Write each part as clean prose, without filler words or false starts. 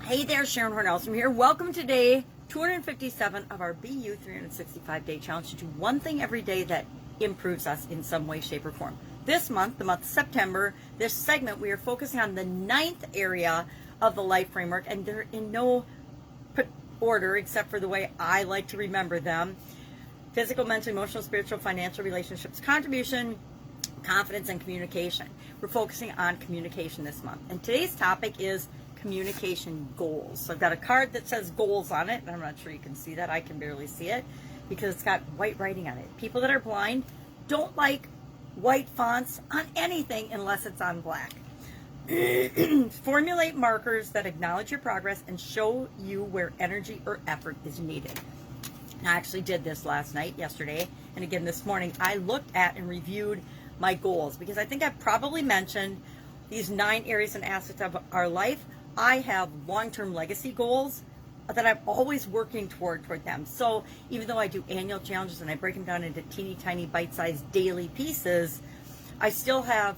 Hey there, Sharon Horne-Ellstrom here. Welcome to day 257 of our BU 365-day challenge to do one thing every day that improves us in some way, shape, or form. This month, the month of September, this segment, we are focusing on the 9th area of the life framework, and they're in no order except for the way I like to remember them. Physical, mental, emotional, spiritual, financial, relationships, contribution, confidence, and communication. We're focusing on communication this month. And today's topic is communication goals. So I've got a card that says goals on it, and I'm not sure you can see that. I can barely see it because it's got white writing on it. People that are blind don't like white fonts on anything unless it's on black. Formulate markers that acknowledge your progress and show you where energy or effort is needed. I actually did this yesterday, and again this morning. I looked at and reviewed my goals because I think I've probably mentioned these 9 areas and aspects of our life. I have long-term legacy goals that I'm always working toward them. So even though I do annual challenges and I break them down into teeny tiny bite-sized daily pieces, I still have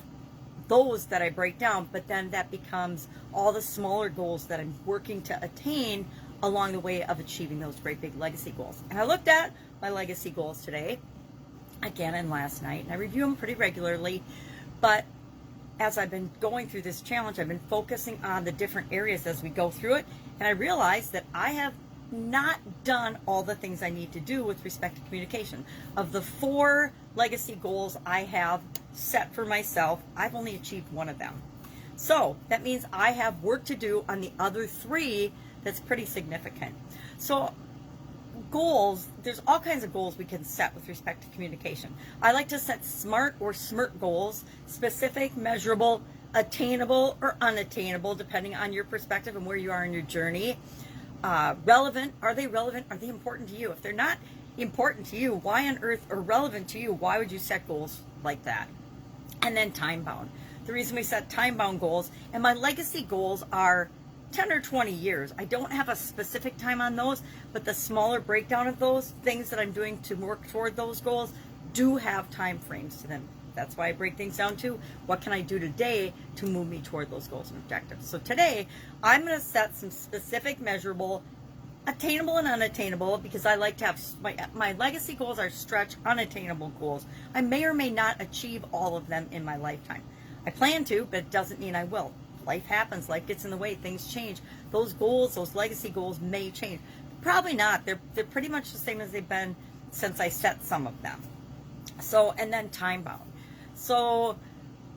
those that I break down, but then that becomes all the smaller goals that I'm working to attain along the way of achieving those great big legacy goals. And I looked at my legacy goals today, again, and last night, and I review them pretty regularly, but as I've been going through this challenge, I've been focusing on the different areas as we go through it, and I realized that I have not done all the things I need to do with respect to communication. Of the 4 legacy goals I have set for myself, I've only achieved 1 of them. So that means I have work to do on the other 3 that's pretty significant. So goals, there's all kinds of goals we can set with respect to communication. I like to set SMART or SMIRT goals: specific, measurable, attainable, or unattainable, depending on your perspective and where you are in your journey. Relevant, are they relevant? Are they important to you? If they're not important to you, why on earth, or relevant to you, why would you set goals like that? And then time bound. The reason we set time bound goals, and my legacy goals are 10 or 20 years. I don't have a specific time on those, but the smaller breakdown of those things that I'm doing to work toward those goals do have time frames to them. That's why I break things down to what can I do today to move me toward those goals and objectives. So today, I'm going to set some specific, measurable, attainable and unattainable, because I like to have my legacy goals are stretch, unattainable goals. I may or may not achieve all of them in my lifetime. I plan to, but it doesn't mean I will. Life happens, life gets in the way, things change. Those goals, those legacy goals may change. Probably not. They're pretty much the same as they've been since I set some of them. So, and then time bound. So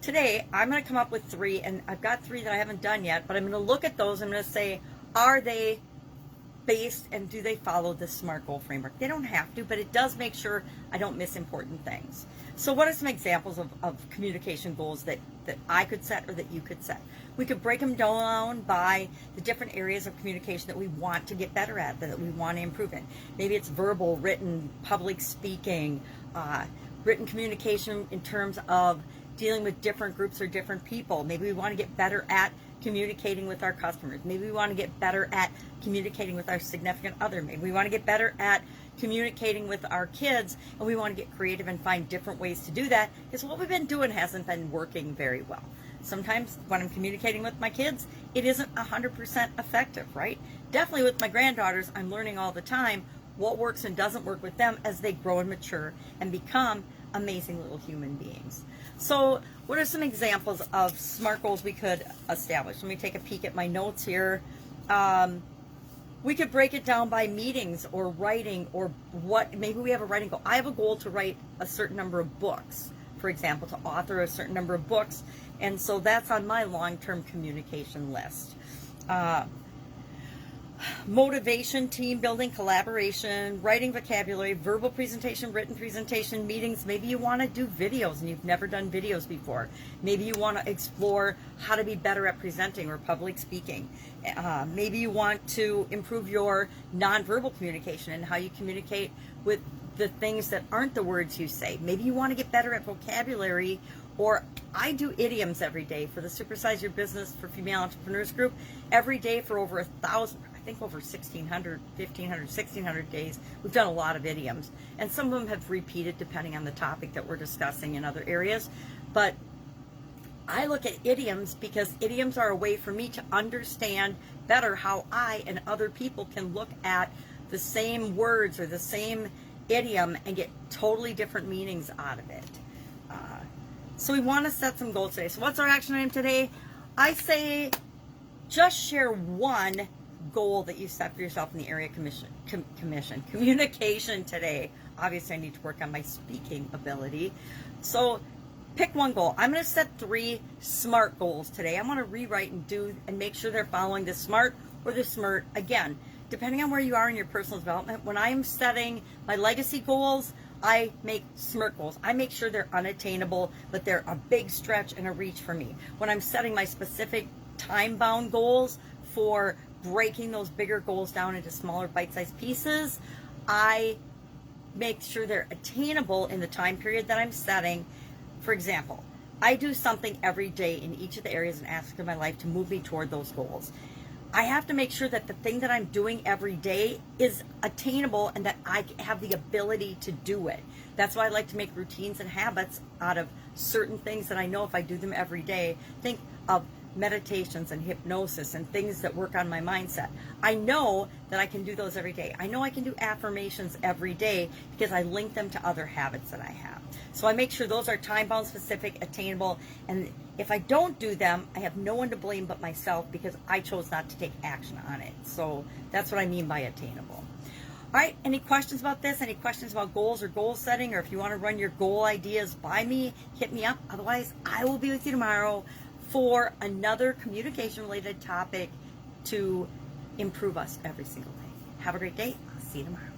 today I'm going to come up with 3, and I've got 3 that I haven't done yet, but I'm going to look at those. I'm going to say, are they based and do they follow the SMART goal framework? They don't have to, but it does make sure I don't miss important things. So what are some examples of communication goals that I could set or that you could set? We could break them down by the different areas of communication that we want to get better at, that we want to improve in. Maybe it's verbal, written, public speaking, written communication in terms of dealing with different groups or different people. Maybe we want to get better at communicating with our customers. Maybe we want to get better at communicating with our significant other. Maybe we want to get better at communicating with our kids, and we want to get creative and find different ways to do that, because what we've been doing hasn't been working very well. Sometimes when I'm communicating with my kids, it isn't 100% effective, right? Definitely with my granddaughters, I'm learning all the time what works and doesn't work with them as they grow and mature and become amazing little human beings. So what are some examples of SMART goals we could establish? Let me take a peek at my notes here. We could break it down by meetings or writing, or what, maybe we have a writing goal. I have a goal to write a certain number of books, for example, to author a certain number of books. And so that's on my long-term communication list. Motivation, team building, collaboration, writing vocabulary, verbal presentation, written presentation, meetings. Maybe you want to do videos and you've never done videos before. Maybe you want to explore how to be better at presenting or public speaking. Maybe you want to improve your nonverbal communication and how you communicate with the things that aren't the words you say. Maybe you want to get better at vocabulary, or I do idioms every day for the Supersize Your Business for Female Entrepreneurs group. Every day for over 1,000, I think over 1,600, 1,500, 1,600 days, we've done a lot of idioms. And some of them have repeated depending on the topic that we're discussing in other areas. But I look at idioms because idioms are a way for me to understand better how I and other people can look at the same words or the same idiom and get totally different meanings out of it. So we want to set some goals today. So what's our action item today? I say just share one goal that you set for yourself in the area communication today. Obviously, I need to work on my speaking ability. So pick one goal. I'm going to set 3 SMART goals today. I want to rewrite and make sure they're following the SMART or the SMART. Again, depending on where you are in your personal development, when I'm setting my legacy goals, I make SMART goals. I make sure they're unattainable, but they're a big stretch and a reach for me. When I'm setting my specific time-bound goals for breaking those bigger goals down into smaller bite-sized pieces, I make sure they're attainable in the time period that I'm setting. For example, I do something every day in each of the areas and aspects of my life to move me toward those goals. I have to make sure that the thing that I'm doing every day is attainable and that I have the ability to do it. That's why I like to make routines and habits out of certain things that I know if I do them every day. Think of meditations and hypnosis and things that work on my mindset. I know that I can do those every day. I know I can do affirmations every day because I link them to other habits that I have. So I make sure those are time-bound, specific, attainable, and if I don't do them, I have no one to blame but myself because I chose not to take action on it. So that's what I mean by attainable. All right, any questions about this? Any questions about goals or goal setting? Or if you want to run your goal ideas by me, hit me up. Otherwise, I will be with you tomorrow for another communication-related topic to improve us every single day. Have a great day. I'll see you tomorrow.